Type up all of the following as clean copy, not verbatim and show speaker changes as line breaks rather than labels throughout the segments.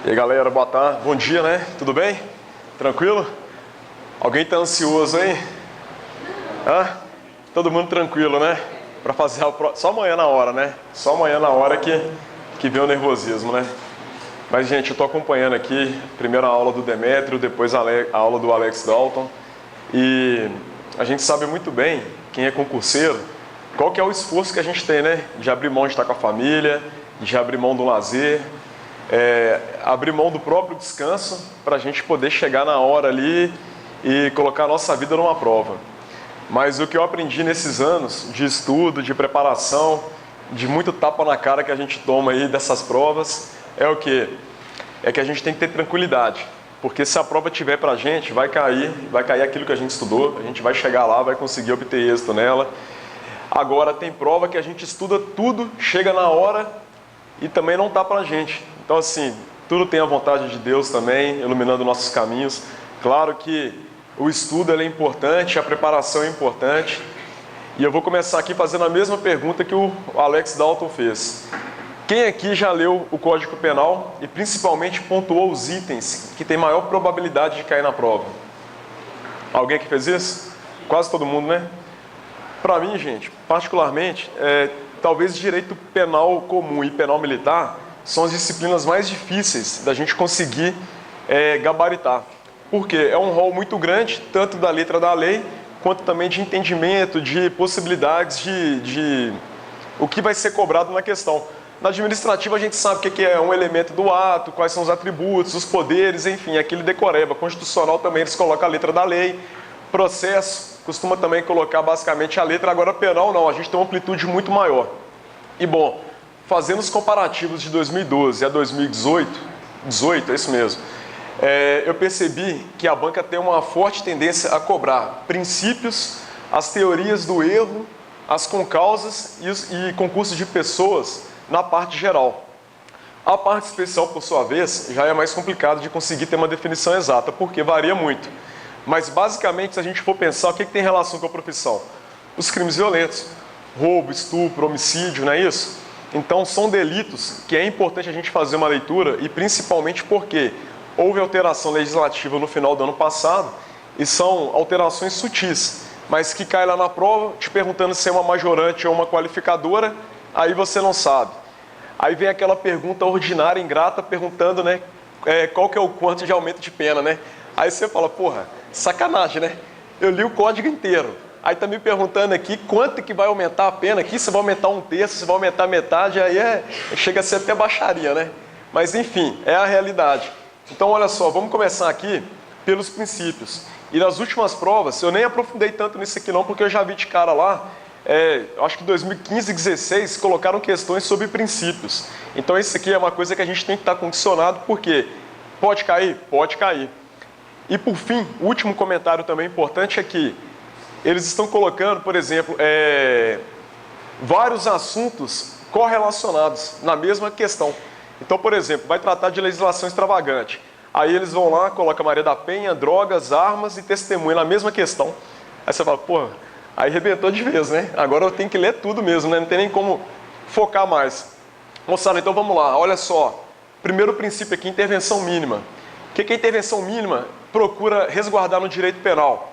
E aí galera, boa tarde, bom dia, né? Tudo bem? Tranquilo? Alguém tá ansioso aí? Todo mundo tranquilo, né? Pra fazer a prova, só amanhã na hora, né? Só amanhã na hora que vem o nervosismo, né? Mas gente, eu tô acompanhando aqui, primeiro a aula do Demétrio, depois a aula do Alex Dalton. E a gente sabe muito bem, quem é concurseiro, qual que é o esforço que a gente tem, né? De abrir mão de estar com a família, de abrir mão do lazer, abrir mão do próprio descanso para a gente poder chegar na hora ali e colocar a nossa vida numa prova. Mas o que eu aprendi nesses anos de estudo, de preparação, de muito tapa na cara que a gente toma aí dessas provas, é o quê? É que a gente tem que ter tranquilidade. Porque se a prova tiver pra gente, vai cair aquilo que a gente estudou, a gente vai chegar lá, vai conseguir obter êxito nela. Agora, tem prova que a gente estuda tudo, chega na hora e também não tá pra gente. Então, assim, tudo tem a vontade de Deus também, iluminando nossos caminhos. Claro que o estudo é importante, a preparação é importante. E eu vou começar aqui fazendo a mesma pergunta que o Alex Dalton fez. Quem aqui já leu o Código Penal e principalmente pontuou os itens que tem maior probabilidade de cair na prova? Alguém que fez isso? Quase todo mundo, né? Para mim, gente, particularmente, talvez direito penal comum e penal militar são as disciplinas mais difíceis da gente conseguir gabaritar. Porque é um rol muito grande, tanto da letra da lei, quanto também de entendimento, de possibilidades de o que vai ser cobrado na questão. Na administrativa a gente sabe o que é um elemento do ato, quais são os atributos, os poderes, enfim, aquele decoreba. Constitucional também eles colocam a letra da lei. Processo costuma também colocar basicamente a letra, agora penal não, a gente tem uma amplitude muito maior. E bom, fazendo os comparativos de 2012 a 2018, é isso mesmo, eu percebi que a banca tem uma forte tendência a cobrar princípios, as teorias do erro, as concausas e concursos de pessoas na parte geral. A parte especial, por sua vez, já é mais complicado de conseguir ter uma definição exata, porque varia muito. Mas, basicamente, se a gente for pensar, o que tem relação com a profissão? Os crimes violentos, roubo, estupro, homicídio, não é isso? Então, são delitos que é importante a gente fazer uma leitura, e principalmente porque houve alteração legislativa no final do ano passado, e são alterações sutis, mas que cai lá na prova, te perguntando se é uma majorante ou uma qualificadora, aí você não sabe. Aí vem aquela pergunta ordinária, ingrata, perguntando, né, qual que é o quanto de aumento de pena, né? Aí você fala, porra, sacanagem, né? Eu li o código inteiro. Aí tá me perguntando aqui quanto que vai aumentar a pena aqui, se vai aumentar um terço, se vai aumentar metade, aí chega a ser até baixaria, né? Mas enfim, é a realidade. Então olha só, vamos começar aqui pelos princípios. E nas últimas provas, eu nem aprofundei tanto nisso aqui não, porque eu já vi de cara lá, acho que 2015 e 2016 colocaram questões sobre princípios. Então isso aqui é uma coisa que a gente tem que estar condicionado, porque pode cair? Pode cair. E por fim, o último comentário também importante é que eles estão colocando, por exemplo, vários assuntos correlacionados na mesma questão. Então, por exemplo, vai tratar de legislação extravagante. Aí eles vão lá, colocam Maria da Penha, drogas, armas e testemunha na mesma questão. Aí você fala, porra, aí arrebentou de vez, né? Agora eu tenho que ler tudo mesmo, né? Não tem nem como focar mais. Moçada, então vamos lá, olha só. Primeiro princípio aqui, intervenção mínima. O que é intervenção mínima? Procura resguardar no direito penal.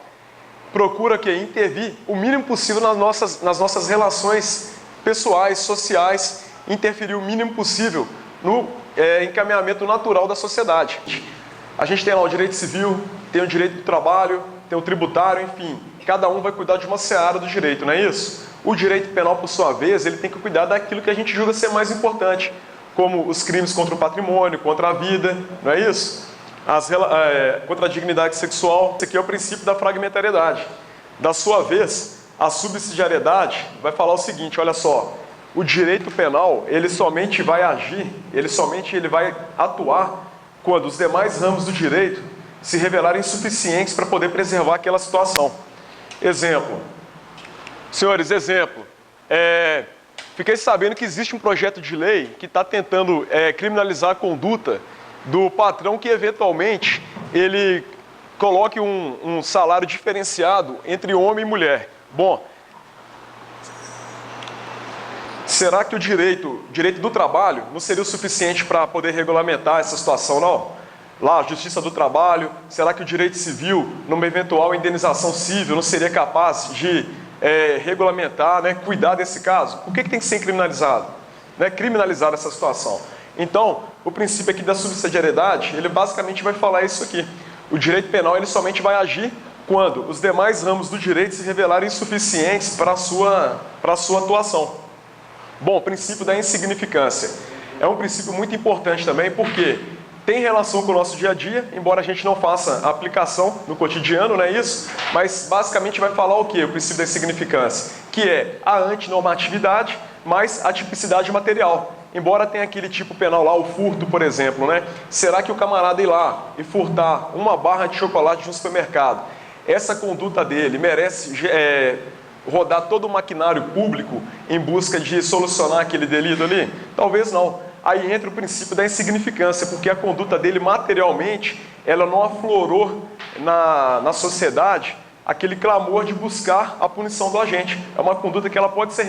Procura intervir o mínimo possível nas nossas relações pessoais, sociais, interferir o mínimo possível no encaminhamento natural da sociedade. A gente tem lá o direito civil, tem o direito do trabalho, tem o tributário, enfim, cada um vai cuidar de uma seara do direito, não é isso? O direito penal, por sua vez, ele tem que cuidar daquilo que a gente julga ser mais importante, como os crimes contra o patrimônio, contra a vida, não é isso? Contra a dignidade sexual. Esse aqui é o princípio da fragmentariedade. Da sua vez, a subsidiariedade vai falar o seguinte, olha só, o direito penal, ele somente vai agir, ele vai atuar quando os demais ramos do direito se revelarem insuficientes para poder preservar aquela situação. Exemplo. Senhores, exemplo. Fiquei sabendo que existe um projeto de lei que está tentando criminalizar a conduta do patrão que eventualmente ele coloque um salário diferenciado entre homem e mulher. Bom, Será que o direito do trabalho não seria o suficiente para poder regulamentar essa situação, não? Lá, a Justiça do Trabalho, será que o direito civil, numa eventual indenização civil, não seria capaz de regulamentar, né, cuidar desse caso? Por que tem que ser criminalizado? Né, criminalizar essa situação. Então, o princípio aqui da subsidiariedade, ele basicamente vai falar isso aqui. O direito penal, ele somente vai agir quando os demais ramos do direito se revelarem insuficientes para a sua atuação. Bom, o princípio da insignificância é um princípio muito importante também, porque tem relação com o nosso dia a dia, embora a gente não faça a aplicação no cotidiano, não é isso? Mas basicamente vai falar o quê? O princípio da insignificância, que é a antinormatividade mais a tipicidade material. Embora tenha aquele tipo penal lá, o furto, por exemplo, né? Será que o camarada ir lá e furtar uma barra de chocolate de um supermercado, essa conduta dele merece rodar todo o maquinário público em busca de solucionar aquele delito ali? Talvez não. Aí entra o princípio da insignificância, porque a conduta dele materialmente, ela não aflorou na sociedade aquele clamor de buscar a punição do agente. É uma conduta que ela pode ser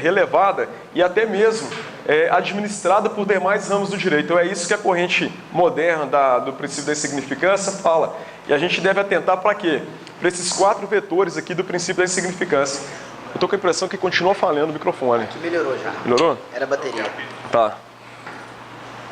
relevada e até mesmo administrada por demais ramos do direito. Então é isso que a corrente moderna do princípio da insignificância fala. E a gente deve atentar para quê? Para esses 4 vetores aqui do princípio da insignificância. Eu estou com a impressão que continua falhando o microfone.
Aqui melhorou já.
Melhorou?
Era a bateria.
Tá.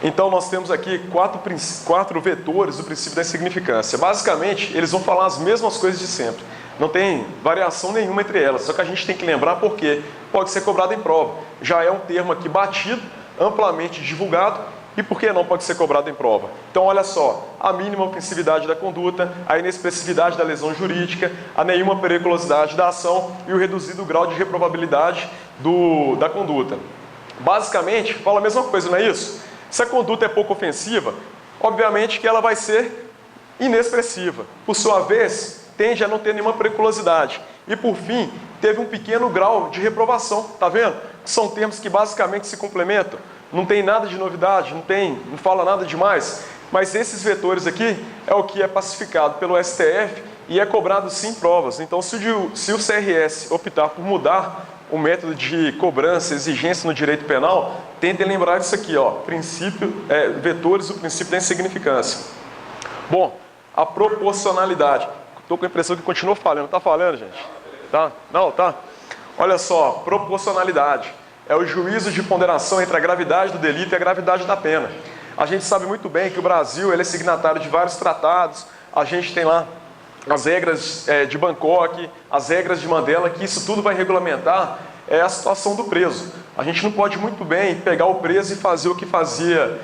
Então nós temos aqui 4 vetores do princípio da insignificância. Basicamente, eles vão falar as mesmas coisas de sempre. Não tem variação nenhuma entre elas, só que a gente tem que lembrar porque pode ser cobrado em prova. Já é um termo aqui batido, amplamente divulgado, e por que não pode ser cobrado em prova? Então olha só, a mínima ofensividade da conduta, a inexpressividade da lesão jurídica, a nenhuma periculosidade da ação e o reduzido grau de reprovabilidade da conduta. Basicamente, fala a mesma coisa, não é isso? Se a conduta é pouco ofensiva, obviamente que ela vai ser inexpressiva. Por sua vez, tende a não ter nenhuma periculosidade. E por fim, teve um pequeno grau de reprovação. Tá vendo? São termos que basicamente se complementam. Não tem nada de novidade, não fala nada demais. Mas esses vetores aqui é o que é pacificado pelo STF e é cobrado sim provas. Então, se o CRS optar por mudar o método de cobrança, exigência no direito penal, tentem lembrar disso aqui, ó, vetores do princípio da insignificância. Bom, a proporcionalidade. Estou com a impressão que continua falhando. Está falhando, gente? Tá? Não, tá? Olha só, proporcionalidade. É o juízo de ponderação entre a gravidade do delito e a gravidade da pena. A gente sabe muito bem que o Brasil ele é signatário de vários tratados. A gente tem lá as regras de Bangkok, as regras de Mandela, que isso tudo vai regulamentar a situação do preso. A gente não pode muito bem pegar o preso e fazer o que fazia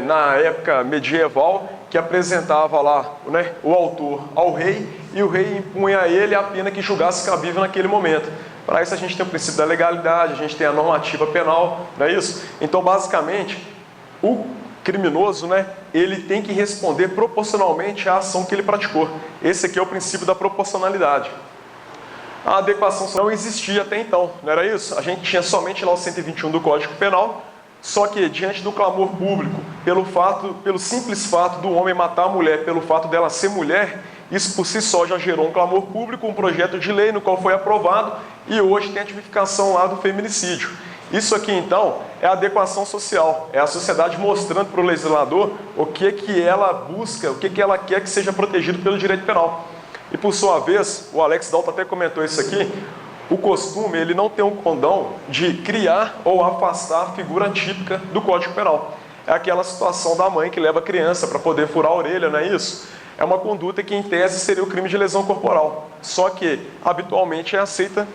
na época medieval, que apresentava lá, né, o autor ao rei e o rei impunha a ele a pena que julgasse cabível naquele momento. Para isso a gente tem o princípio da legalidade, a gente tem a normativa penal, não é isso? Então, basicamente, o criminoso, né, ele tem que responder proporcionalmente à ação que ele praticou. Esse aqui é o princípio da proporcionalidade. A adequação não existia até então, não era isso? A gente tinha somente lá o 121 do Código Penal, só que diante do clamor público, pelo simples fato do homem matar a mulher, pelo fato dela ser mulher, isso por si só já gerou um clamor público, um projeto de lei no qual foi aprovado e hoje tem a tipificação lá do feminicídio. Isso aqui, então, é a adequação social, é a sociedade mostrando para o legislador o que ela busca, o que ela quer que seja protegido pelo direito penal. E, por sua vez, o Alex Dalton até comentou isso aqui, o costume, ele não tem um condão de criar ou afastar a figura típica do Código Penal. É aquela situação da mãe que leva a criança para poder furar a orelha, não é isso? É uma conduta que, em tese, seria o crime de lesão corporal, só que habitualmente é aceita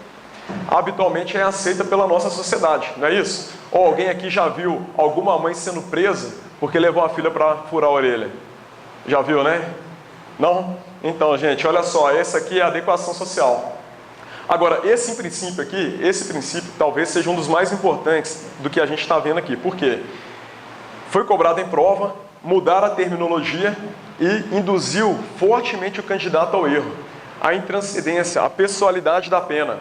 pela nossa sociedade, não é isso? Ou alguém aqui já viu alguma mãe sendo presa porque levou a filha para furar a orelha? Já viu, né? Não? Então, gente, olha só, essa aqui é a adequação social. Agora, esse princípio talvez seja um dos mais importantes do que a gente está vendo aqui. Por quê? Foi cobrado em prova, mudaram a terminologia e induziu fortemente o candidato ao erro. A intranscendência, a pessoalidade da pena.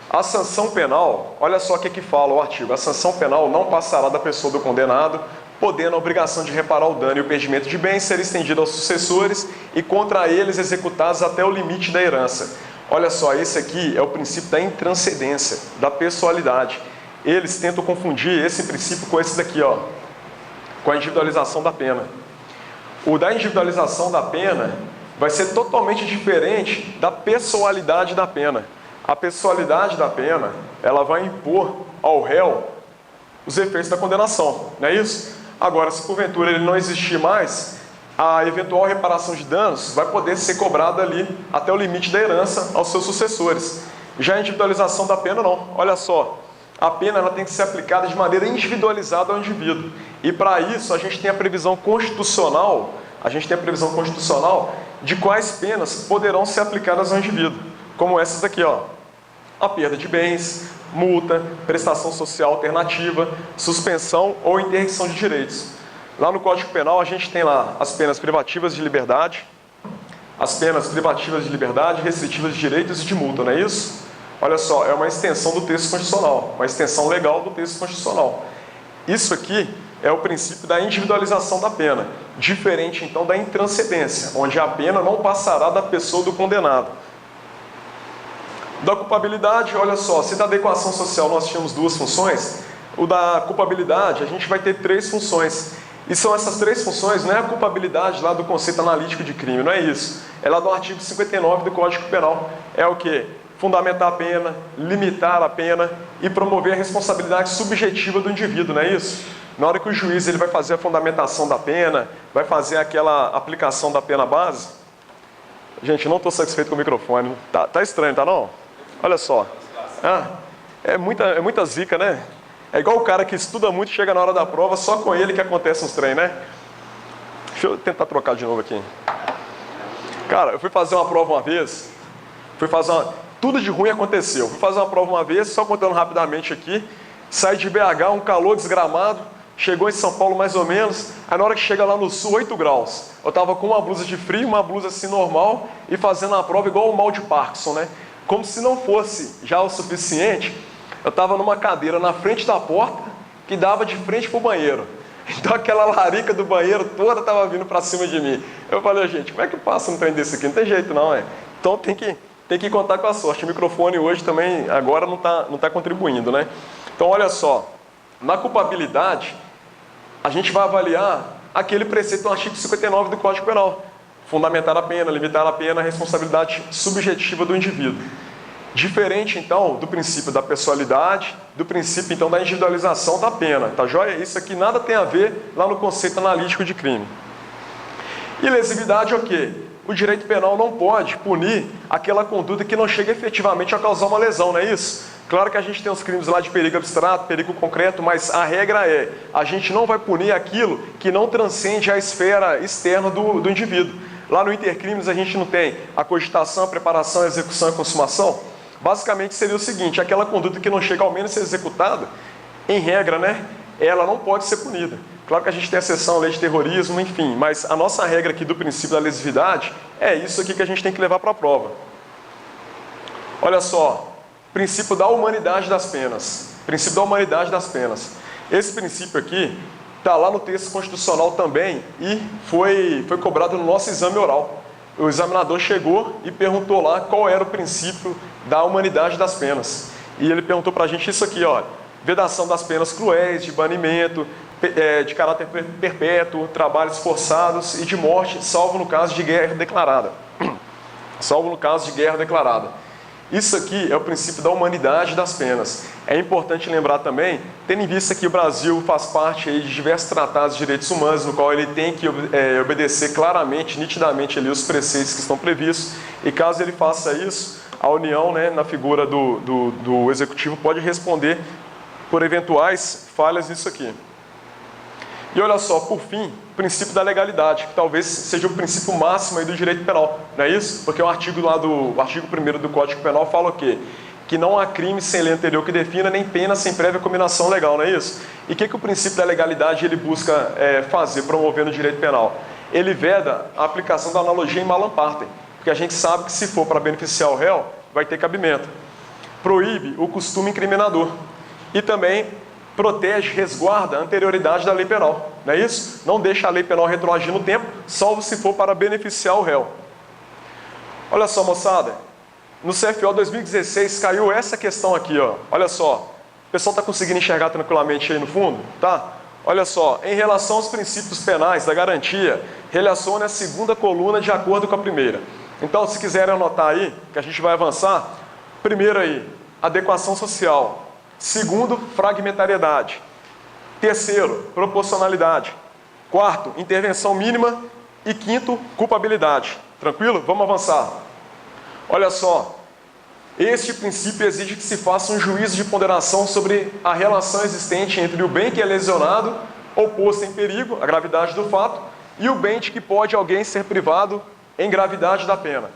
A sanção penal, olha só o que fala o artigo. A sanção penal não passará da pessoa do condenado, podendo a obrigação de reparar o dano e o perdimento de bens ser estendida aos sucessores e contra eles executados até o limite da herança. Olha só, esse aqui é o princípio da intranscendência, da pessoalidade. eles tentam confundir esse princípio com esse daqui, ó, com a individualização da pena. O da individualização da pena vai ser totalmente diferente da pessoalidade da pena. A pessoalidade da pena, ela vai impor ao réu os efeitos da condenação, não é isso? Agora, se porventura ele não existir mais, a eventual reparação de danos vai poder ser cobrada ali até o limite da herança aos seus sucessores. Já a individualização da pena não. Olha só, a pena ela tem que ser aplicada de maneira individualizada ao indivíduo. E para isso a gente tem a previsão constitucional, de quais penas poderão ser aplicadas ao indivíduo, como essas aqui, ó. A perda de bens, multa, prestação social alternativa, suspensão ou interdição de direitos. Lá no Código Penal a gente tem lá as penas privativas de liberdade, restritivas de direitos e de multa, não é isso? Olha só, é uma extensão do texto constitucional, uma extensão legal do texto constitucional. Isso aqui é o princípio da individualização da pena, diferente então da intranscendência, onde a pena não passará da pessoa do condenado. Da culpabilidade, olha só, se da adequação social nós tínhamos duas funções, o da culpabilidade a gente vai ter três funções. E são essas três funções, não é a culpabilidade lá do conceito analítico de crime, não é isso. É lá do artigo 59 do Código Penal. É o quê? Fundamentar a pena, limitar a pena e promover a responsabilidade subjetiva do indivíduo, não é isso? Na hora que o juiz ele vai fazer a fundamentação da pena, vai fazer aquela aplicação da pena base. Gente, não estou satisfeito com o microfone. Tá estranho, tá não? Olha só. É muita zica, né? É igual o cara que estuda muito e chega na hora da prova, só com ele que acontece uns trem, né? Deixa eu tentar trocar de novo aqui. Cara, eu fui fazer uma prova uma vez, tudo de ruim aconteceu. Fui fazer uma prova uma vez, só contando rapidamente aqui, saí de BH, um calor desgramado, chegou em São Paulo mais ou menos, aí na hora que chega lá no sul, 8 graus. Eu tava com uma blusa de frio, uma blusa assim normal, e fazendo a prova igual o mal de Parkinson, né? Como se não fosse já o suficiente, eu estava numa cadeira na frente da porta, que dava de frente para o banheiro. Então aquela larica do banheiro toda estava vindo para cima de mim. Eu falei, gente, como é que passa um trem desse aqui? Não tem jeito não, é. Então tem que contar com a sorte. O microfone hoje também, agora não tá contribuindo, né? Então olha só, na culpabilidade, a gente vai avaliar aquele preceito do artigo 59 do Código Penal. Fundamentar a pena, limitar a pena, a responsabilidade subjetiva do indivíduo. Diferente, então, do princípio da pessoalidade, do princípio, então, da individualização da pena, tá joia? Isso aqui nada tem a ver lá no conceito analítico de crime. E lesividade é o quê? O direito penal não pode punir aquela conduta que não chega efetivamente a causar uma lesão, não é isso? Claro que a gente tem os crimes lá de perigo abstrato, perigo concreto, mas a regra é, a gente não vai punir aquilo que não transcende a esfera externa do indivíduo. Lá no intercrimes a gente não tem a cogitação, a preparação, a execução e a consumação. Basicamente seria o seguinte, aquela conduta que não chega ao menos a ser executada, em regra, né, ela não pode ser punida. Claro que a gente tem a exceção, lei de terrorismo, enfim, mas a nossa regra aqui do princípio da lesividade é isso aqui que a gente tem que levar para a prova. Olha só, princípio da humanidade das penas. Princípio da humanidade das penas. Esse princípio aqui está lá no texto constitucional também e foi cobrado no nosso exame oral. O examinador chegou e perguntou lá qual era o princípio da humanidade das penas. E ele perguntou para a gente isso aqui, ó, vedação das penas cruéis, de banimento, de caráter perpétuo, trabalhos forçados e de morte, salvo no caso de guerra declarada. Salvo no caso de guerra declarada. Isso aqui é o princípio da humanidade das penas. É importante lembrar também, tendo em vista que o Brasil faz parte aí de diversos tratados de direitos humanos, no qual ele tem que obedecer claramente, nitidamente ali os preceitos que estão previstos, e caso ele faça isso, a União, né, na figura do Executivo, pode responder por eventuais falhas nisso aqui. E olha só, por fim, o princípio da legalidade, que talvez seja o princípio máximo aí do direito penal, não é isso? Porque o artigo 1º do Código Penal fala o quê? Que não há crime sem lei anterior que defina, nem pena sem prévia combinação legal, não é isso? E o que o princípio da legalidade ele busca fazer, promover no direito penal? Ele veda a aplicação da analogia em malam partem, porque a gente sabe que se for para beneficiar o réu, vai ter cabimento. Proíbe o costume incriminador e também protege, resguarda a anterioridade da lei penal, não é isso? Não deixa a lei penal retroagir no tempo, salvo se for para beneficiar o réu. Olha só, moçada, no CFO 2016 caiu essa questão aqui, ó. Olha só, O pessoal está conseguindo enxergar tranquilamente aí no fundo? Tá? Olha só, em relação aos princípios penais da garantia, relacione a segunda coluna de acordo com a primeira. Então, se quiserem anotar aí, que a gente vai avançar, primeiro aí, adequação social. Segundo, fragmentariedade. Terceiro, proporcionalidade. Quarto, intervenção mínima. E quinto, culpabilidade. Tranquilo? Vamos avançar. Olha só, este princípio exige que se faça um juízo de ponderação sobre a relação existente entre o bem que é lesionado ou posto em perigo, a gravidade do fato, e o bem de que pode alguém ser privado em gravidade da pena.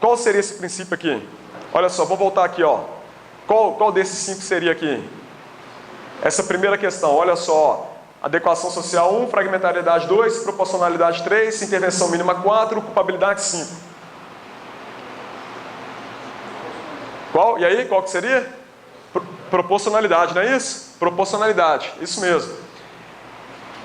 Qual seria esse princípio aqui? Olha só, vou voltar aqui, ó. Qual desses 5 seria aqui? Essa primeira questão, olha só. Adequação social 1, fragmentariedade 2, proporcionalidade 3, intervenção mínima 4, culpabilidade 5. Qual? E aí, qual que seria? Proporcionalidade, não é isso? Proporcionalidade, isso mesmo.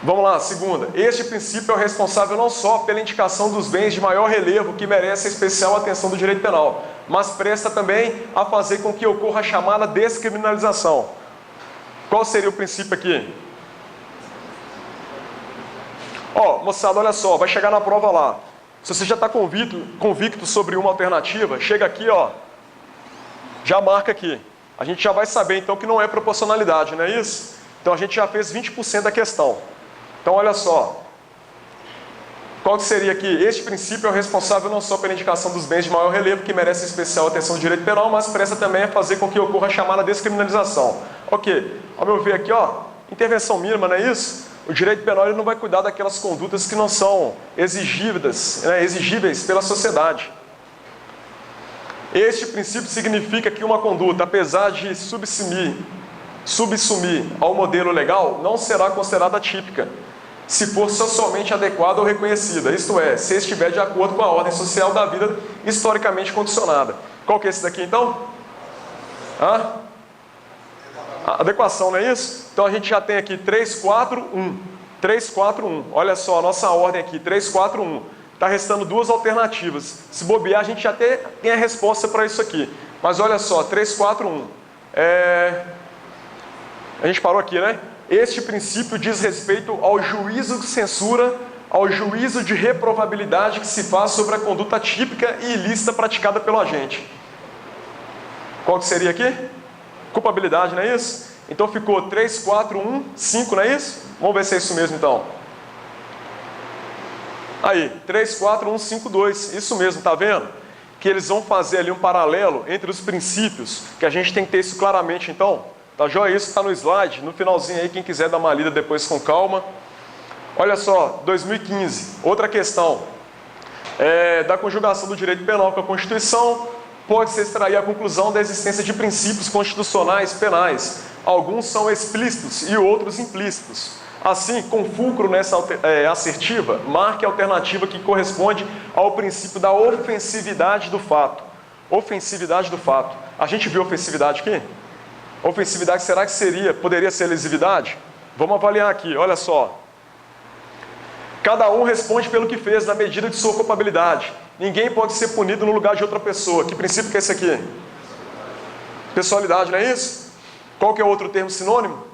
Vamos lá, segunda. Este princípio é o responsável não só pela indicação dos bens de maior relevo que merecem especial atenção do direito penal, mas presta também a fazer com que ocorra a chamada descriminalização. Qual seria o princípio aqui? Ó, moçada, olha só, vai chegar na prova lá. Se você já está convicto sobre uma alternativa, chega aqui, ó, já marca aqui. A gente já vai saber, então, que não é proporcionalidade, não é isso? Então, a gente já fez 20% da questão. Então, olha só. Qual que seria aqui? Este princípio é o responsável não só pela indicação dos bens de maior relevo, que merecem especial atenção do direito penal, mas presta também a fazer com que ocorra a chamada descriminalização. Ok, ao meu ver aqui, ó, intervenção mínima, não é isso? O direito penal ele não vai cuidar daquelas condutas que não são exigíveis pela sociedade. Este princípio significa que uma conduta, apesar de subsumir ao modelo legal, não será considerada típica, se for socialmente adequada ou reconhecida, isto é, se estiver de acordo com a ordem social da vida historicamente condicionada. Qual que é esse daqui, então? Adequação, não é isso? Então a gente já tem aqui 3, 4, 1. 3, 4, 1. Olha só, a nossa ordem aqui, 3, 4, 1. Está restando 2 alternativas. Se bobear, a gente já tem a resposta para isso aqui. Mas olha só, 3, 4, 1. A gente parou aqui, né? Este princípio diz respeito ao juízo de censura, ao juízo de reprovabilidade que se faz sobre a conduta típica e ilícita praticada pelo agente. Qual que seria aqui? Culpabilidade, não é isso? Então ficou 3, 4, 1, 5, não é isso? Vamos ver se é isso mesmo então. Aí, 3, 4, 1, 5, 2. Isso mesmo, tá vendo? Que eles vão fazer ali um paralelo entre os princípios, que a gente tem que ter isso claramente então. Tá joia? Isso está no slide, no finalzinho aí, quem quiser dar uma lida depois com calma. Olha só, 2015, outra questão. Da conjugação do direito penal com a Constituição, pode-se extrair a conclusão da existência de princípios constitucionais penais. Alguns são explícitos e outros implícitos. Assim, com fulcro nessa assertiva, marque a alternativa que corresponde ao princípio da ofensividade do fato. Ofensividade do fato. A gente viu ofensividade aqui? Ofensividade, será que poderia ser lesividade? Vamos avaliar aqui, olha só. Cada um responde pelo que fez na medida de sua culpabilidade. Ninguém pode ser punido no lugar de outra pessoa. Que princípio que é esse aqui? Pessoalidade, não é isso? Qual que é o outro termo sinônimo?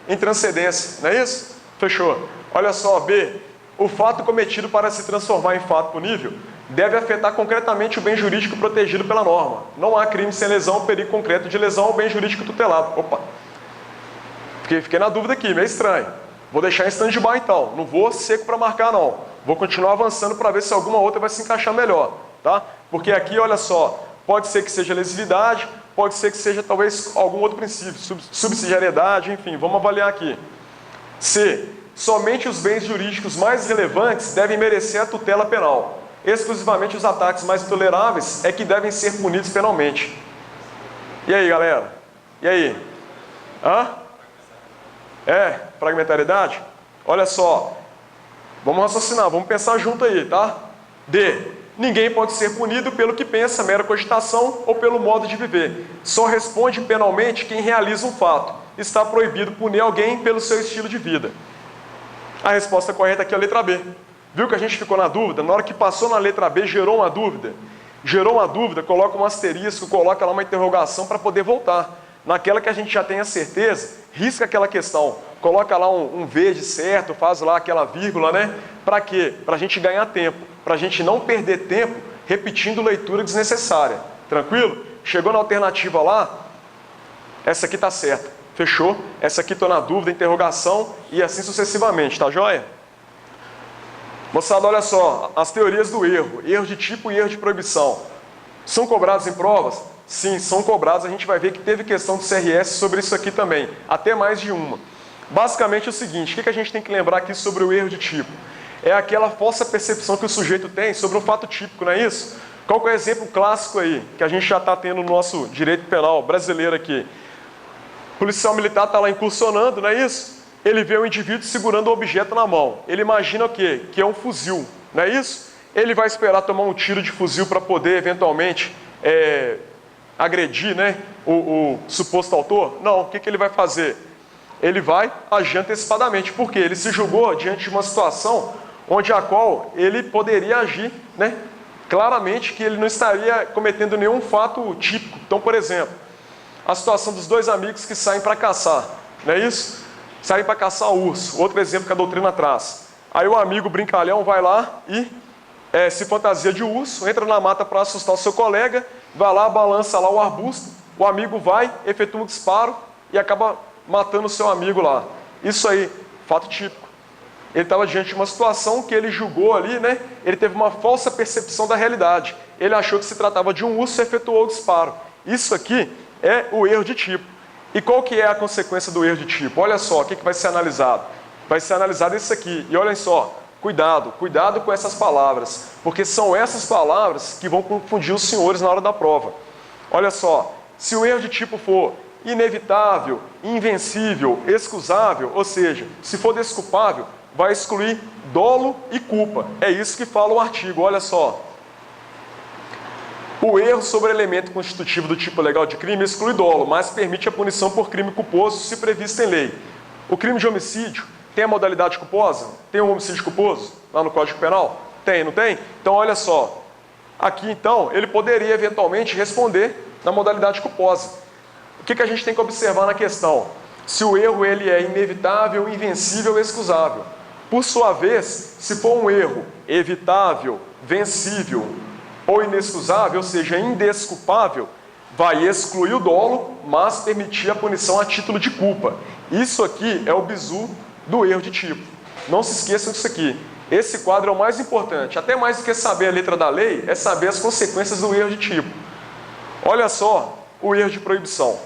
Intranscendência, não é isso? Fechou. Olha só, B. O fato cometido para se transformar em fato punível deve afetar concretamente o bem jurídico protegido pela norma. Não há crime sem lesão ou perigo concreto de lesão ao bem jurídico tutelado. Opa! Fiquei na dúvida aqui, meio estranho. Vou deixar em stand-by então. Não vou seco para marcar não. Vou continuar avançando para ver se alguma outra vai se encaixar melhor. Tá? Porque aqui, olha só, pode ser que seja lesividade, pode ser que seja talvez algum outro princípio, subsidiariedade, enfim, vamos avaliar aqui. C. Somente os bens jurídicos mais relevantes devem merecer a tutela penal. Exclusivamente os ataques mais intoleráveis é que devem ser punidos penalmente. E aí, galera? E aí? Fragmentariedade? Olha só. Vamos raciocinar, vamos pensar junto aí, tá? D. Ninguém pode ser punido pelo que pensa, mera cogitação ou pelo modo de viver. Só responde penalmente quem realiza um fato. Está proibido punir alguém pelo seu estilo de vida. A resposta correta aqui é a letra B. Viu que a gente ficou na dúvida? Na hora que passou na letra B, gerou uma dúvida. Gerou uma dúvida, coloca um asterisco, coloca lá uma interrogação para poder voltar. Naquela que a gente já tem a certeza, risca aquela questão, coloca lá um verde certo, faz lá aquela vírgula, né? Para quê? Para a gente ganhar tempo, para a gente não perder tempo repetindo leitura desnecessária. Tranquilo? Chegou na alternativa lá, essa aqui está certa. Fechou? Essa aqui estou na dúvida, interrogação e assim sucessivamente, tá joia? Moçada, olha só, as teorias do erro, erro de tipo e erro de proibição. São cobrados em provas? Sim, são cobrados. A gente vai ver que teve questão do CRS sobre isso aqui também, até mais de uma. Basicamente é o seguinte, o que a gente tem que lembrar aqui sobre o erro de tipo? É aquela falsa percepção que o sujeito tem sobre um fato típico, não é isso? Qual que é o exemplo clássico aí, que a gente já está tendo no nosso direito penal brasileiro aqui? O policial militar está lá incursionando, não é isso? Ele vê um indivíduo segurando um objeto na mão. Ele imagina o quê? Que é um fuzil, não é isso? Ele vai esperar tomar um tiro de fuzil para poder, eventualmente, agredir, né, o suposto autor? Não, o que ele vai fazer? Ele vai agir antecipadamente. Por quê? Ele se julgou diante de uma situação onde a qual ele poderia agir, né, claramente que ele não estaria cometendo nenhum fato típico. Então, por exemplo, a situação dos dois amigos que saem para caçar, não é isso? Saem para caçar urso, outro exemplo que a doutrina traz. Aí o amigo brincalhão vai lá e se fantasia de urso, entra na mata para assustar o seu colega, vai lá, balança lá o arbusto, o amigo vai, efetua um disparo e acaba matando o seu amigo lá. Isso aí, fato típico. Ele estava diante de uma situação que ele julgou ali, né? Ele teve uma falsa percepção da realidade. Ele achou que se tratava de um urso e efetuou o disparo. Isso aqui é o erro de tipo. E qual que é a consequência do erro de tipo? Olha só, o que vai ser analisado? Vai ser analisado isso aqui. E olhem só, cuidado com essas palavras, porque são essas palavras que vão confundir os senhores na hora da prova. Olha só, se o erro de tipo for inevitável, invencível, excusável, ou seja, se for desculpável, vai excluir dolo e culpa. É isso que fala o artigo, olha só. O erro sobre elemento constitutivo do tipo legal de crime exclui dolo, mas permite a punição por crime culposo se previsto em lei. O crime de homicídio tem a modalidade culposa? Tem um homicídio culposo lá no Código Penal? Tem, não tem? Então, olha só. Aqui, então, ele poderia eventualmente responder na modalidade culposa. O que a gente tem que observar na questão? Se o erro ele é inevitável, invencível, excusável. Por sua vez, se for um erro evitável, vencível ou inexcusável, ou seja, indesculpável, vai excluir o dolo, mas permitir a punição a título de culpa. Isso aqui é o bizu do erro de tipo. Não se esqueçam disso aqui. Esse quadro é o mais importante. Até mais do que saber a letra da lei, é saber as consequências do erro de tipo. Olha só o erro de proibição.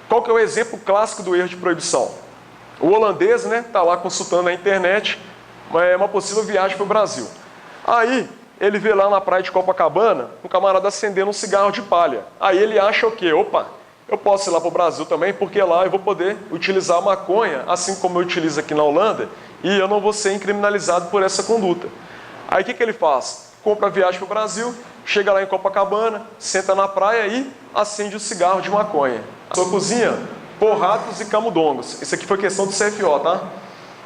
Qual que é o exemplo clássico do erro de proibição? O holandês, né, está lá consultando na internet uma possível viagem para o Brasil. Aí, ele vê lá na praia de Copacabana um camarada acendendo um cigarro de palha. Aí ele acha o quê? Opa, eu posso ir lá para o Brasil também, porque lá eu vou poder utilizar a maconha, assim como eu utilizo aqui na Holanda, e eu não vou ser incriminalizado por essa conduta. Aí o que ele faz? Compra a viagem para o Brasil, chega lá em Copacabana, senta na praia e acende o cigarro de maconha. A sua cozinha, porratos e camundongos. Isso aqui foi questão do CFO, tá?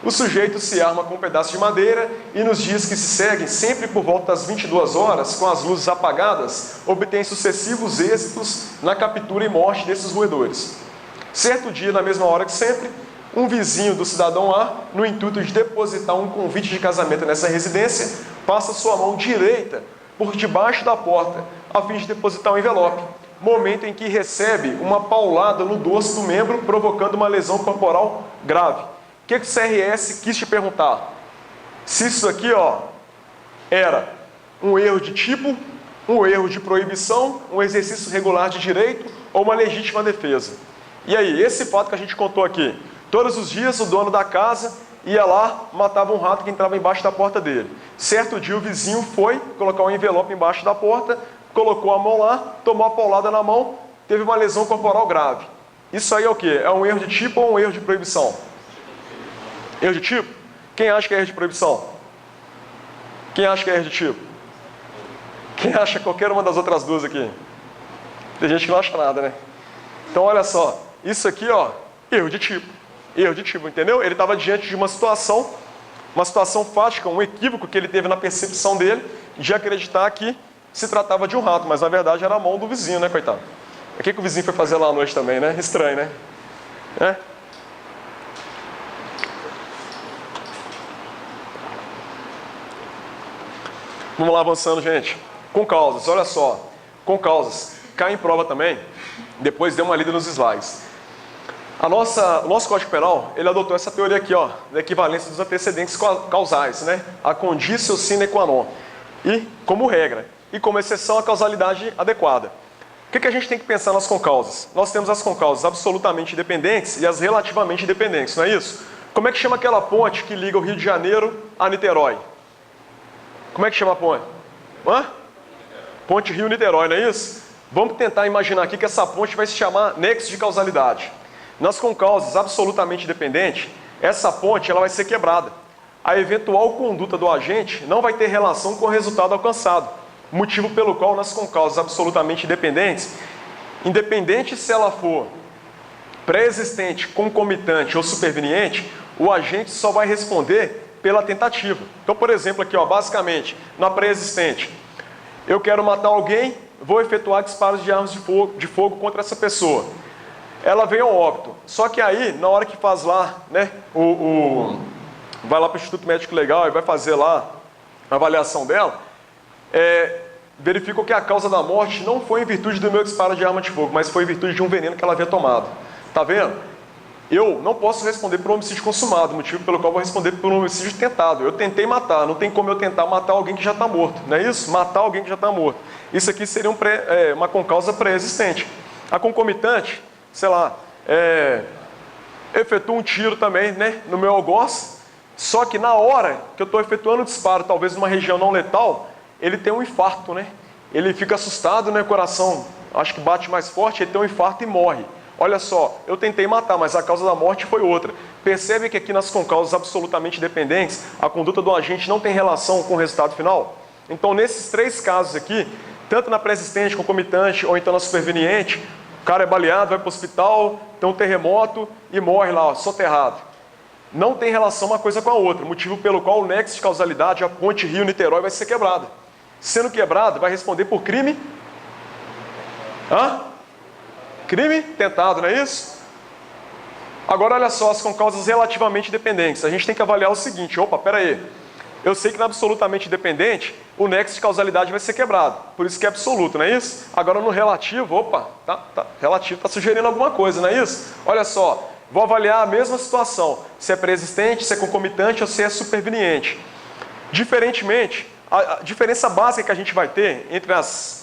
O sujeito se arma com um pedaço de madeira e nos dias que se seguem, sempre por volta das 22 horas, com as luzes apagadas, obtém sucessivos êxitos na captura e morte desses roedores. Certo dia, na mesma hora que sempre, um vizinho do cidadão A, no intuito de depositar um convite de casamento nessa residência, passa sua mão direita por debaixo da porta, a fim de depositar um envelope, momento em que recebe uma paulada no dorso do membro, provocando uma lesão corporal grave. O que o CRS quis te perguntar? Se isso aqui, era um erro de tipo, um erro de proibição, um exercício regular de direito ou uma legítima defesa. E aí, esse fato que a gente contou aqui, todos os dias o dono da casa ia lá, matava um rato que entrava embaixo da porta dele. Certo dia o vizinho foi colocar um envelope embaixo da porta, colocou a mão lá, tomou a paulada na mão, teve uma lesão corporal grave. Isso aí é o quê? É um erro de tipo ou um erro de proibição? Erro de tipo? Quem acha que é erro de proibição? Quem acha que é erro de tipo? Quem acha qualquer uma das outras duas aqui? Tem gente que não acha nada, né? Então, olha só. Isso aqui, erro de tipo. Erro de tipo, entendeu? Ele estava diante de uma situação fática, um equívoco que ele teve na percepção dele de acreditar que se tratava de um rato, mas na verdade era a mão do vizinho, né, coitado? O que o vizinho foi fazer lá à noite também, né? Estranho, né? É? Vamos lá avançando, gente. Com causas, olha só. Com causas. Cai em prova também. Depois dê uma lida nos slides. O nosso Código Penal, ele adotou essa teoria aqui, ó, da equivalência dos antecedentes causais, né? A conditio sine qua non. E, como regra, e como exceção, a causalidade adequada. O que a gente tem que pensar nas concausas? Nós temos as concausas absolutamente dependentes e as relativamente dependentes, não é isso? Como é que chama aquela ponte que liga o Rio de Janeiro a Niterói? Como é que chama a ponte? Hã? Ponte Rio-Niterói, não é isso? Vamos tentar imaginar aqui que essa ponte vai se chamar nexo de causalidade. Nas concausas absolutamente dependentes, essa ponte ela vai ser quebrada. A eventual conduta do agente não vai ter relação com o resultado alcançado. Motivo pelo qual nas concausas absolutamente dependentes, independente se ela for pré-existente, concomitante ou superveniente, o agente só vai responder pela tentativa. Então, por exemplo, aqui, ó, basicamente, na pré-existente, eu quero matar alguém, vou efetuar disparos de armas de fogo contra essa pessoa. Ela veio ao óbito. Só que aí, na hora que faz lá, né, vai lá para o Instituto Médico Legal e vai fazer lá a avaliação dela, verificam que a causa da morte não foi em virtude do meu disparo de arma de fogo, mas foi em virtude de um veneno que ela havia tomado. Tá vendo? Eu não posso responder por homicídio consumado, motivo pelo qual eu vou responder por um homicídio tentado. Eu tentei matar, não tem como eu tentar matar alguém que já está morto, não é isso? Matar alguém que já está morto. Isso aqui seria uma concausa pré-existente. A concomitante, sei lá, efetua um tiro também, né, no meu algoz, só que na hora que eu estou efetuando o disparo, talvez numa região não letal, ele tem um infarto, né? Ele fica assustado, né, coração, acho que bate mais forte, ele tem um infarto e morre. Olha só, eu tentei matar, mas a causa da morte foi outra. Percebe que aqui nas concausas absolutamente dependentes, a conduta do agente não tem relação com o resultado final? Então, nesses três casos aqui, tanto na pré-existente, concomitante, ou então na superveniente, o cara é baleado, vai para o hospital, tem um terremoto e morre lá, ó, soterrado. Não tem relação uma coisa com a outra, motivo pelo qual o nexo de causalidade, a ponte Rio-Niterói, vai ser quebrada. Sendo quebrada, vai responder por crime... Crime tentado, não é isso? Agora, olha só, as concausas relativamente dependentes. A gente tem que avaliar o seguinte, opa, pera aí. Eu sei que na absolutamente dependente, o nexo de causalidade vai ser quebrado. Por isso que é absoluto, não é isso? Agora, no relativo, opa, relativo está sugerindo alguma coisa, não é isso? Olha só, vou avaliar a mesma situação. Se é pré-existente, se é concomitante ou se é superveniente. Diferentemente, a diferença básica que a gente vai ter entre as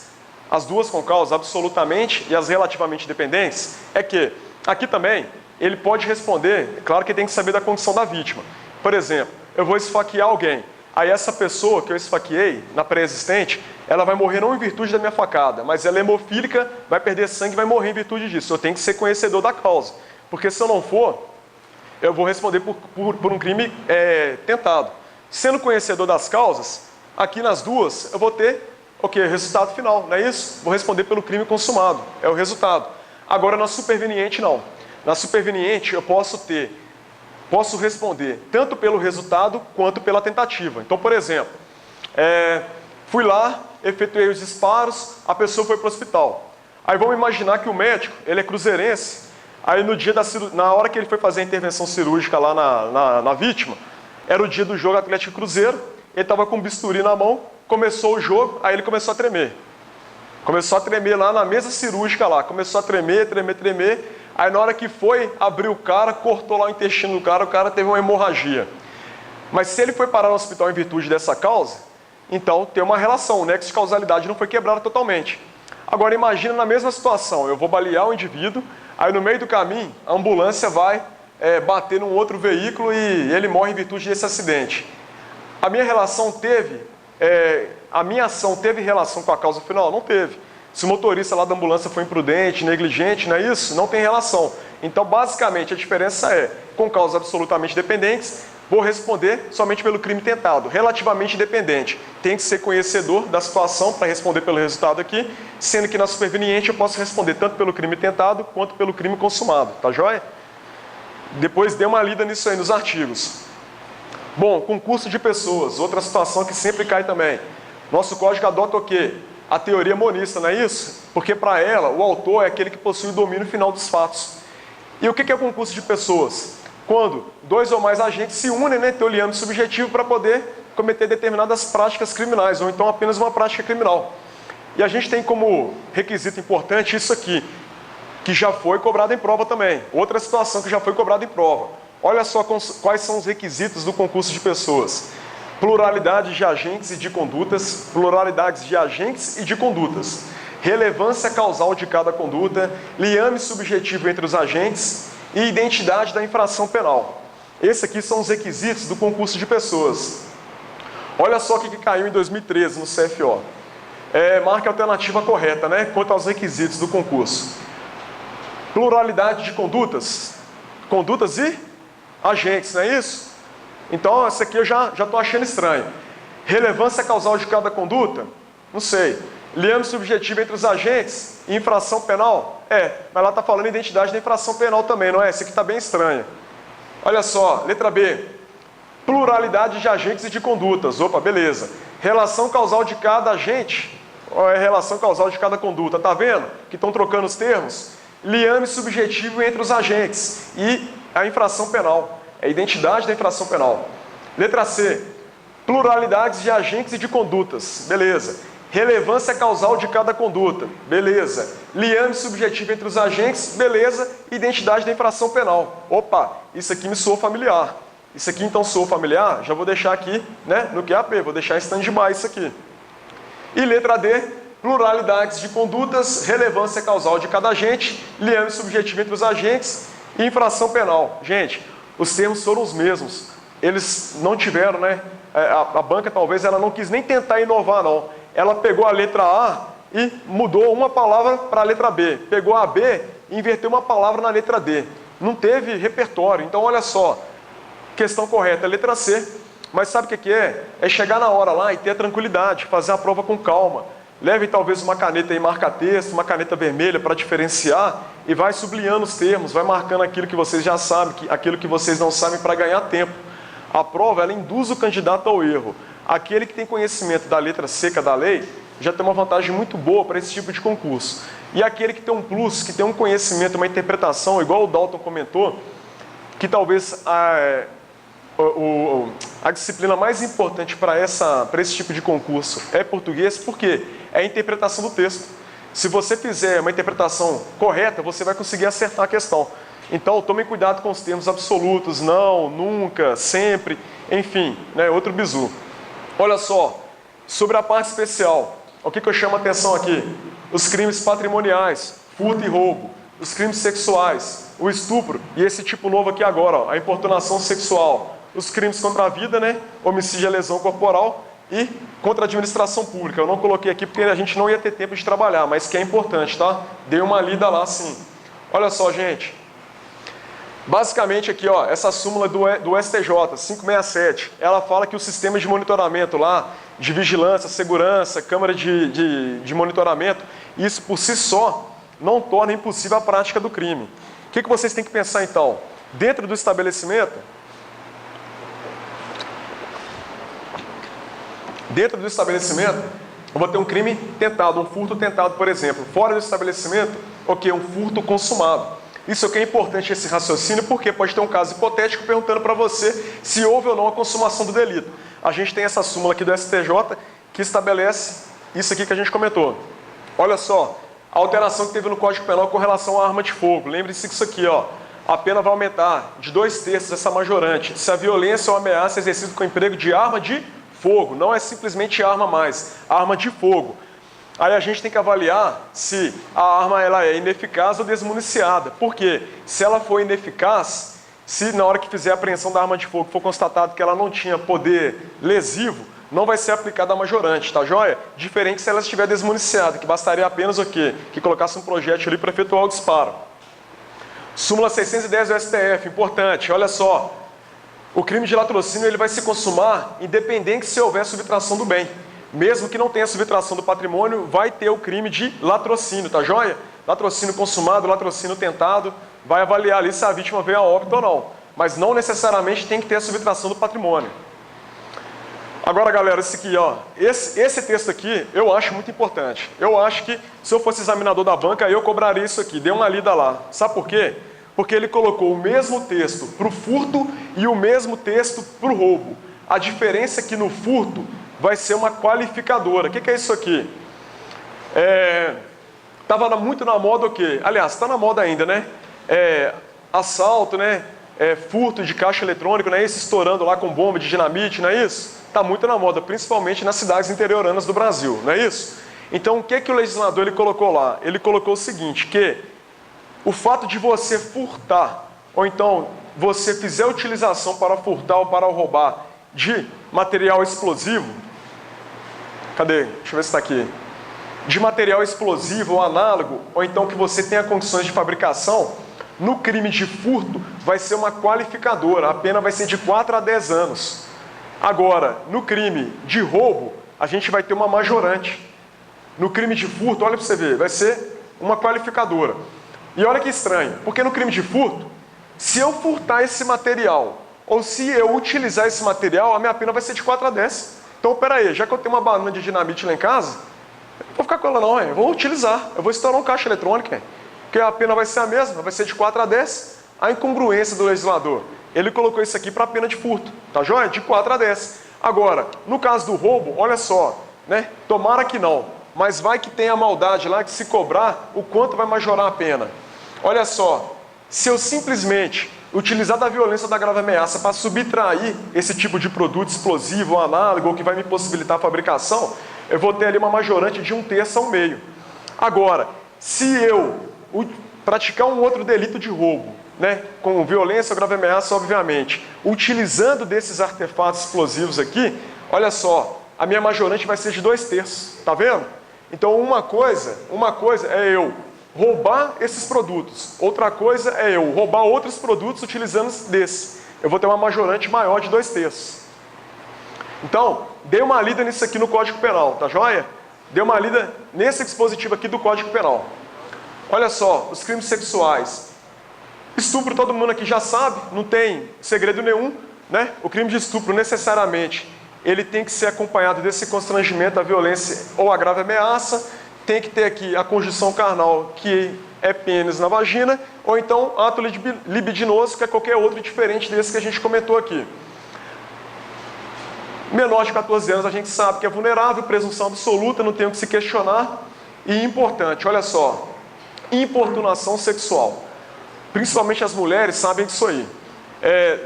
duas concausas, absolutamente e as relativamente dependentes, é que, aqui também, ele pode responder, claro que tem que saber da condição da vítima. Por exemplo, eu vou esfaquear alguém, aí essa pessoa que eu esfaqueei, na pré-existente, ela vai morrer não em virtude da minha facada, mas ela é hemofílica, vai perder sangue e vai morrer em virtude disso. Eu tenho que ser conhecedor da causa, porque se eu não for, eu vou responder por um crime tentado. Sendo conhecedor das causas, aqui nas duas, eu vou ter resultado final, não é isso? Vou responder pelo crime consumado, é o resultado. Agora, na superveniente, não. Na superveniente, eu posso responder tanto pelo resultado quanto pela tentativa. Então, por exemplo, fui lá, efetuei os disparos, a pessoa foi para o hospital. Aí vamos imaginar que o médico, ele é cruzeirense, aí no dia na hora que ele foi fazer a intervenção cirúrgica lá na vítima, era o dia do jogo Atlético Cruzeiro, ele estava com um bisturi na mão, começou o jogo, aí ele começou a tremer. Começou a tremer lá na mesa cirúrgica lá, começou a tremer. Aí na hora que foi, abriu o cara, cortou lá o intestino do cara, o cara teve uma hemorragia. Mas se ele foi parar no hospital em virtude dessa causa, então tem uma relação, o nexo de causalidade não foi quebrado totalmente. Agora imagina na mesma situação, eu vou balear o indivíduo, aí no meio do caminho, a ambulância vai bater num outro veículo e ele morre em virtude desse acidente. A minha ação teve relação com a causa final? Não teve. Se o motorista lá da ambulância foi imprudente, negligente, não é isso? Não tem relação. Então, basicamente, a diferença com causas absolutamente dependentes, vou responder somente pelo crime tentado. Relativamente dependente, tem que ser conhecedor da situação para responder pelo resultado aqui, sendo que na superveniente eu posso responder tanto pelo crime tentado quanto pelo crime consumado. Tá joia? Depois dê uma lida nisso aí nos artigos. Bom, concurso de pessoas, outra situação que sempre cai também. Nosso código adota o quê? a teoria monista, não é isso? Porque para ela, o autor é aquele que possui o domínio final dos fatos. E o que é o concurso de pessoas? Quando dois ou mais agentes se unem, né, teu âmbito subjetivo para poder cometer determinadas práticas criminais, ou então apenas uma prática criminal. E a gente tem como requisito importante isso aqui, que já foi cobrado em prova também. Outra situação que já foi cobrada em prova. Olha só quais são os requisitos do concurso de pessoas. Pluralidade de agentes e de condutas, pluralidades de agentes e de condutas, relevância causal de cada conduta, liame subjetivo entre os agentes e identidade da infração penal. Esses aqui são os requisitos do concurso de pessoas. Olha só o que caiu em 2013 no CFO. Marque a alternativa correta, né, quanto aos requisitos do concurso. Pluralidade de condutas, condutas e agentes, não é isso? Então, essa aqui eu já estou achando estranho. Relevância causal de cada conduta? Não sei. Liame subjetivo entre os agentes e infração penal? Mas lá está falando identidade da infração penal também, não é? Essa aqui está bem estranha. Olha só, letra B. Pluralidade de agentes e de condutas. Opa, beleza. Relação causal de cada agente? Ou é relação causal de cada conduta? Tá vendo que estão trocando os termos? Liame subjetivo entre os agentes e a infração penal. É a identidade da infração penal. Letra C. Pluralidades de agentes e de condutas. Beleza. Relevância causal de cada conduta. Beleza. Liame subjetivo entre os agentes. Beleza. Identidade da infração penal. Opa, isso aqui me soa familiar. Isso aqui então soa familiar? Já vou deixar aqui, né, no QAP. Vou deixar em stand-by isso aqui. E letra D. Pluralidades de condutas. Relevância causal de cada agente. Liame subjetivo entre os agentes e infração penal. Gente, os termos foram os mesmos. Eles não tiveram, né? A banca talvez ela não quis nem tentar inovar, não. Ela pegou a letra A e mudou uma palavra para a letra B. Pegou a B e inverteu uma palavra na letra D. Não teve repertório. Então, olha só. Questão correta é letra C. Mas sabe o que é? É chegar na hora lá e ter a tranquilidade, fazer a prova com calma. Leve talvez uma caneta em marca-texto, uma caneta vermelha para diferenciar e vai sublinhando os termos, vai marcando aquilo que vocês já sabem, aquilo que vocês não sabem para ganhar tempo. A prova, ela induz o candidato ao erro. Aquele que tem conhecimento da letra seca da lei já tem uma vantagem muito boa para esse tipo de concurso. E aquele que tem um plus, que tem um conhecimento, uma interpretação, igual o Dalton comentou, que talvez a disciplina mais importante para esse tipo de concurso é português, porque é a interpretação do texto. Se você fizer uma interpretação correta, você vai conseguir acertar a questão. Então, tomem cuidado com os termos absolutos, não, nunca, sempre, enfim, né, outro bizu. Olha só, sobre a parte especial, o que eu chamo a atenção aqui? Os crimes patrimoniais, furto e roubo, os crimes sexuais, o estupro, e esse tipo novo aqui agora, ó, a importunação sexual, os crimes contra a vida, né, homicídio e lesão corporal, e contra a administração pública. Eu não coloquei aqui porque a gente não ia ter tempo de trabalhar, mas que é importante, tá? Dei uma lida lá sim. Olha só, gente. Basicamente aqui, ó, essa súmula do STJ, 567, ela fala que o sistema de monitoramento lá, de vigilância, segurança, câmara de monitoramento, isso por si só não torna impossível a prática do crime. O que vocês têm que pensar então? Dentro do estabelecimento, eu vou ter um crime tentado, um furto tentado, por exemplo. Fora do estabelecimento, ok, um furto consumado. Isso aqui é importante, esse raciocínio, porque pode ter um caso hipotético perguntando para você se houve ou não a consumação do delito. A gente tem essa súmula aqui do STJ que estabelece isso aqui que a gente comentou. Olha só, a alteração que teve no Código Penal com relação à arma de fogo. Lembre-se disso aqui, ó. A pena vai aumentar de 2/3 essa majorante se a violência ou ameaça é exercida com emprego de arma de fogo. Não é simplesmente arma mais, arma de fogo. Aí a gente tem que avaliar se a arma ela é ineficaz ou desmuniciada. Por quê? Se ela for ineficaz, se na hora que fizer a apreensão da arma de fogo for constatado que ela não tinha poder lesivo, não vai ser aplicada a majorante, tá joia? Diferente se ela estiver desmuniciada, que bastaria apenas o quê? Que colocasse um projétil ali para efetuar o disparo. Súmula 610 do STF, importante, olha só. O crime de latrocínio ele vai se consumar independente se houver subtração do bem. Mesmo que não tenha subtração do patrimônio, vai ter o crime de latrocínio, tá joia? Latrocínio consumado, latrocínio tentado, vai avaliar ali se a vítima veio a óbito ou não. Mas não necessariamente tem que ter a subtração do patrimônio. Agora, galera, esse aqui, ó, esse texto aqui, eu acho muito importante. Eu acho que, se eu fosse examinador da banca, eu cobraria isso aqui. Dê uma lida lá. Sabe por quê? Porque ele colocou o mesmo texto para o furto e o mesmo texto para o roubo. A diferença é que no furto vai ser uma qualificadora. O que é isso aqui? Tava muito na moda o quê? Aliás, está na moda ainda, né? Assalto, né? Furto de caixa eletrônico, não é isso? Estourando lá com bomba de dinamite, não é isso? Está muito na moda, principalmente nas cidades interioranas do Brasil, não é isso? Então, o que o legislador ele colocou lá? Ele colocou o seguinte, que o fato de você furtar, ou então você fizer utilização para furtar ou para roubar de material explosivo, cadê? Deixa eu ver se está aqui. De material explosivo ou análogo, ou então que você tenha condições de fabricação, no crime de furto vai ser uma qualificadora, a pena vai ser de 4 a 10 anos. Agora, no crime de roubo, a gente vai ter uma majorante. No crime de furto, olha para você ver, vai ser uma qualificadora. E olha que estranho, porque no crime de furto, se eu furtar esse material, ou se eu utilizar esse material, a minha pena vai ser de 4 a 10. Então, peraí, já que eu tenho uma banana de dinamite lá em casa, eu não vou ficar com ela não, eu vou utilizar, eu vou estourar um caixa eletrônico, porque a pena vai ser a mesma, vai ser de 4 a 10. A incongruência do legislador. Ele colocou isso aqui para a pena de furto, tá joia? De 4 a 10. Agora, no caso do roubo, olha só, né? Tomara que não, mas vai que tem a maldade lá que se cobrar, o quanto vai majorar a pena. Olha só, se eu simplesmente utilizar da violência ou da grave ameaça para subtrair esse tipo de produto explosivo ou análogo ou que vai me possibilitar a fabricação, eu vou ter ali uma majorante de 1/3 a 1/2. Agora, se eu praticar um outro delito de roubo, né, com violência ou grave ameaça, obviamente, utilizando desses artefatos explosivos aqui, olha só, a minha majorante vai ser de 2/3, tá vendo? Então uma coisa é eu roubar esses produtos, outra coisa é eu roubar outros produtos utilizando desse. Eu vou ter uma majorante maior de 2/3. Então, dê uma lida nisso aqui no Código Penal, tá joia? Dê uma lida nesse dispositivo aqui do Código Penal. Olha só, os crimes sexuais. Estupro todo mundo aqui já sabe, não tem segredo nenhum, né? O crime de estupro necessariamente, ele tem que ser acompanhado desse constrangimento, a violência ou a grave ameaça, tem que ter aqui a conjunção carnal, que é pênis na vagina, ou então ato libidinoso, que é qualquer outro diferente desse que a gente comentou aqui. Menor de 14 anos a gente sabe que é vulnerável, presunção absoluta, não tem o que se questionar. E importante, olha só, importunação sexual. Principalmente as mulheres sabem disso aí.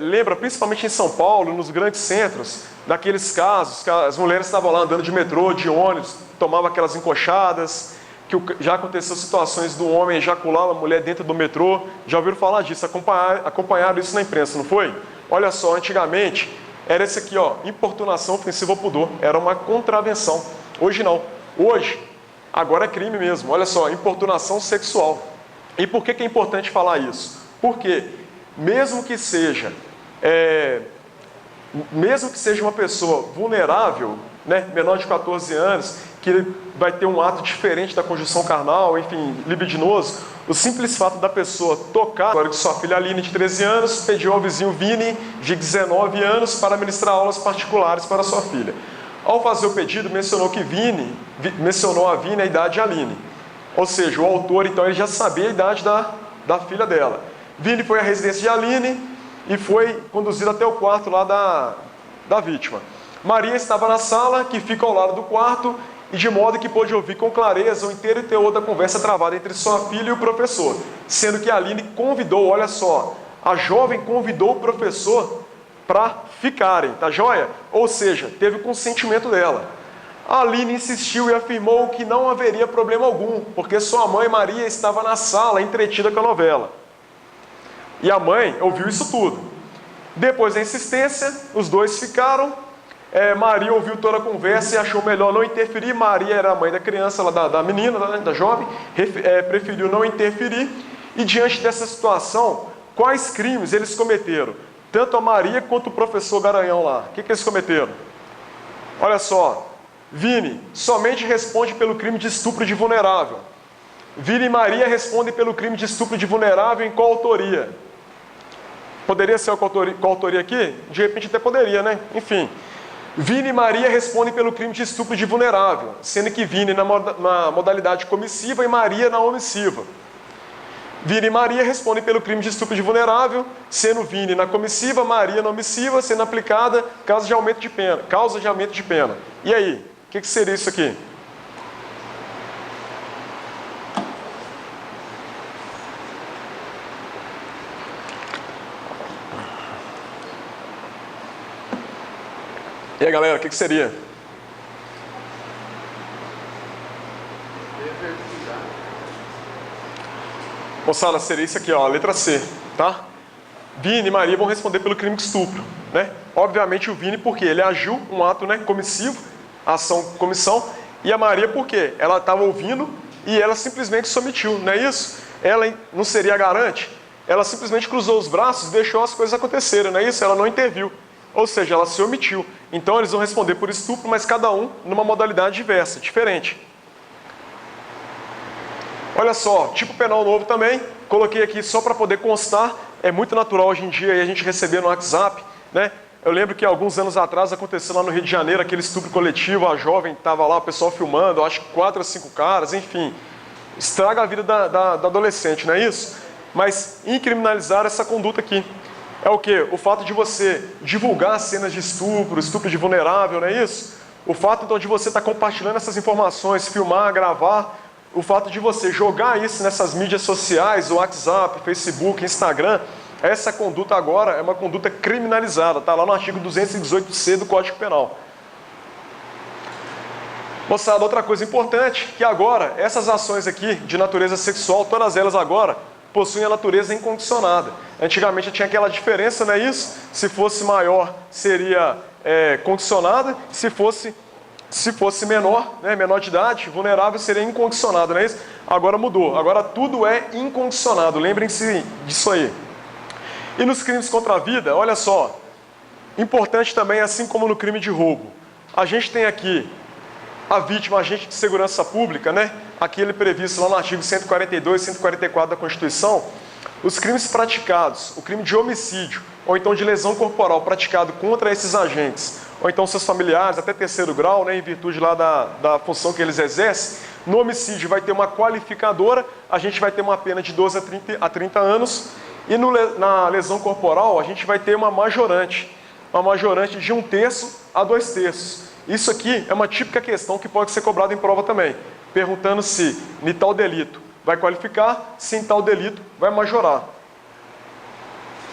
Lembra, principalmente em São Paulo, nos grandes centros, daqueles casos que as mulheres estavam lá andando de metrô, de ônibus, tomavam aquelas encoxadas, que já aconteceu situações do homem ejacular a mulher dentro do metrô. Já ouviram falar disso, acompanharam isso na imprensa, não foi? Olha só, antigamente era esse aqui, ó, importunação ofensiva ao pudor, era uma contravenção. Hoje não. Hoje, agora é crime mesmo. Olha só, importunação sexual. E por que é importante falar isso? Porque mesmo que seja uma pessoa vulnerável, né, menor de 14 anos, que vai ter um ato diferente da conjunção carnal, enfim, libidinoso, o simples fato da pessoa tocar, agora que sua filha Aline, de 13 anos, pediu ao vizinho Vini, de 19 anos, para ministrar aulas particulares para sua filha. Ao fazer o pedido, mencionou a Vini a idade de Aline. Ou seja, o autor, então, ele já sabia a idade da filha dela. Vini foi à residência de Aline e foi conduzido até o quarto lá da vítima. Maria estava na sala, que fica ao lado do quarto, e de modo que pôde ouvir com clareza o inteiro teor da conversa travada entre sua filha e o professor, sendo que a Aline convidou, olha só, a jovem convidou o professor para ficarem, tá joia? Ou seja, teve o consentimento dela. A Aline insistiu e afirmou que não haveria problema algum, porque sua mãe Maria estava na sala, entretida com a novela. E a mãe ouviu isso tudo. Depois da insistência, os dois ficaram. Maria ouviu toda a conversa e achou melhor não interferir. Maria era a mãe da criança, da menina, da jovem, preferiu não interferir. E diante dessa situação, quais crimes eles cometeram? Tanto a Maria quanto o professor Garanhão lá. O que eles cometeram? Olha só, Vini somente responde pelo crime de estupro de vulnerável. Vini e Maria respondem pelo crime de estupro de vulnerável em coautoria. Poderia ser a coautoria aqui? De repente até poderia, né? Enfim. Vini e Maria respondem pelo crime de estupro de vulnerável, sendo que Vini na modalidade comissiva e Maria na omissiva. Vini e Maria respondem pelo crime de estupro de vulnerável, sendo Vini na comissiva, Maria na omissiva, sendo aplicada causa de aumento de pena. E aí, o que seria isso aqui? E aí, galera, o que seria? Moçada, seria isso aqui, ó, a letra C, tá? Vini e Maria vão responder pelo crime de estupro, né? Obviamente o Vini porque ele agiu um ato, né, comissivo, ação comissão, e a Maria porque ela estava ouvindo e ela simplesmente se omitiu, não é isso? Ela não seria a garante? Ela simplesmente cruzou os braços e deixou as coisas acontecerem, não é isso? Ela não interviu. Ou seja, ela se omitiu. Então eles vão responder por estupro, mas cada um numa modalidade diversa, diferente. Olha só, tipo penal novo também, coloquei aqui só para poder constar, é muito natural hoje em dia a gente receber no WhatsApp, né? Eu lembro que alguns anos atrás aconteceu lá no Rio de Janeiro aquele estupro coletivo, a jovem estava lá, o pessoal filmando, acho que 4 ou 5 caras, enfim. Estraga a vida da adolescente, não é isso? Mas incriminalizar essa conduta aqui. É o quê? O fato de você divulgar cenas de estupro, estupro de vulnerável, não é isso? O fato então de você estar compartilhando essas informações, filmar, gravar, o fato de você jogar isso nessas mídias sociais, WhatsApp, Facebook, Instagram, essa conduta agora é uma conduta criminalizada, está lá no artigo 218C do Código Penal. Moçada, outra coisa importante, que agora, essas ações aqui de natureza sexual, todas elas agora, possuem a natureza incondicionada. Antigamente tinha aquela diferença, não é isso? Se fosse maior, seria condicionada, se fosse menor, né, menor de idade, vulnerável, seria incondicionado, não é isso? Agora mudou, agora tudo é incondicionado, lembrem-se disso aí. E nos crimes contra a vida, olha só, importante também, assim como no crime de roubo, a gente tem aqui a vítima, agente de segurança pública, né? Aquele previsto lá no artigo 142 e 144 da Constituição, os crimes praticados, o crime de homicídio, ou então de lesão corporal praticado contra esses agentes, ou então seus familiares, até 3º grau, né, em virtude lá da função que eles exercem, no homicídio vai ter uma qualificadora, a gente vai ter uma pena de 12 a 30 anos, e na lesão corporal a gente vai ter uma majorante de 1/3 a 2/3. Isso aqui é uma típica questão que pode ser cobrada em prova também, perguntando se em tal delito vai qualificar, se em tal delito vai majorar.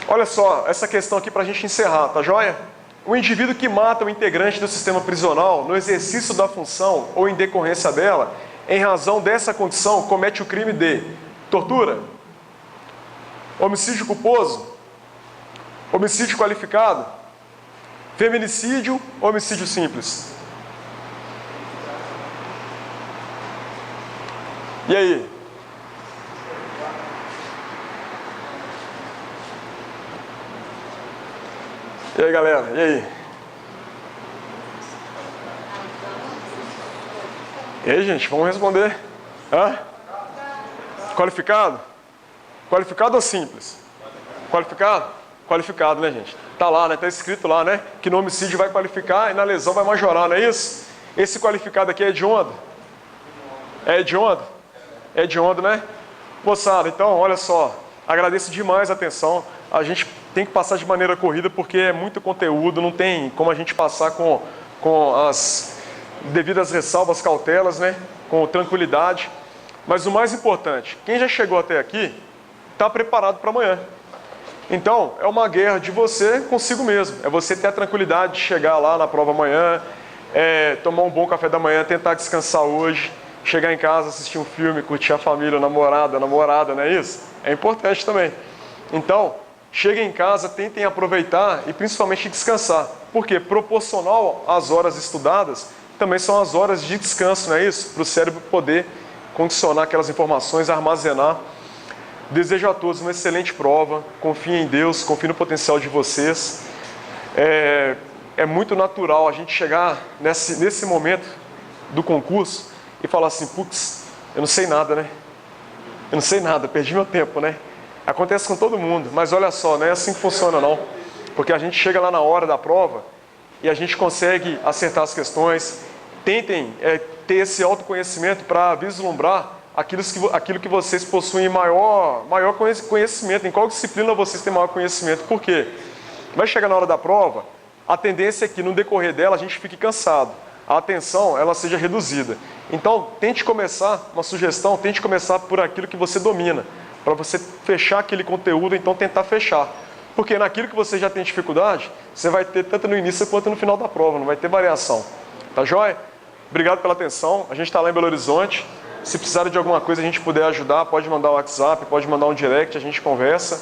Olha só, essa questão aqui para a gente encerrar, tá joia? O indivíduo que mata o integrante do sistema prisional no exercício da função ou em decorrência dela, em razão dessa condição, comete o crime de tortura, homicídio culposo, homicídio qualificado, feminicídio, homicídio simples. E aí? E aí, galera? E aí? E aí, gente? Vamos responder. Hã? Qualificado? Qualificado ou simples? Qualificado? Qualificado, né, gente? Tá lá, né? Tá escrito lá, né? Que no homicídio vai qualificar e na lesão vai majorar, não é isso? Esse qualificado aqui é hediondo? É hediondo? É hediondo, né? Moçada, então, olha só. Agradeço demais a atenção. A gente tem que passar de maneira corrida porque é muito conteúdo, não tem como a gente passar com as devidas ressalvas, cautelas, né? Com tranquilidade. Mas o mais importante, quem já chegou até aqui, está preparado para amanhã. Então, é uma guerra de você consigo mesmo. É você ter a tranquilidade de chegar lá na prova amanhã, tomar um bom café da manhã, tentar descansar hoje, chegar em casa, assistir um filme, curtir a família, a namorada, não é isso? É importante também. Então, cheguem em casa, tentem aproveitar e principalmente descansar. Porque proporcional às horas estudadas, também são as horas de descanso, não é isso? Para o cérebro poder condicionar aquelas informações, armazenar. Desejo a todos uma excelente prova, confiem em Deus, confiem no potencial de vocês. É muito natural a gente chegar nesse momento do concurso e falar assim, putz, eu não sei nada, né? Eu não sei nada, perdi meu tempo, né? Acontece com todo mundo, mas olha só, não é assim que funciona não. Porque a gente chega lá na hora da prova e a gente consegue acertar as questões. Tentem ter esse autoconhecimento para vislumbrar aquilo que vocês possuem maior conhecimento, em qual disciplina vocês têm maior conhecimento. Por quê? Vai chegar na hora da prova, a tendência é que no decorrer dela a gente fique cansado, a atenção ela seja reduzida. Então, tente começar, uma sugestão, tente começar por aquilo que você domina, para você fechar aquele conteúdo, então tentar fechar. Porque naquilo que você já tem dificuldade, você vai ter tanto no início quanto no final da prova, não vai ter variação. Tá joia? Obrigado pela atenção, a gente está lá em Belo Horizonte. Se precisar de alguma coisa, a gente puder ajudar, pode mandar um WhatsApp, pode mandar um direct, a gente conversa.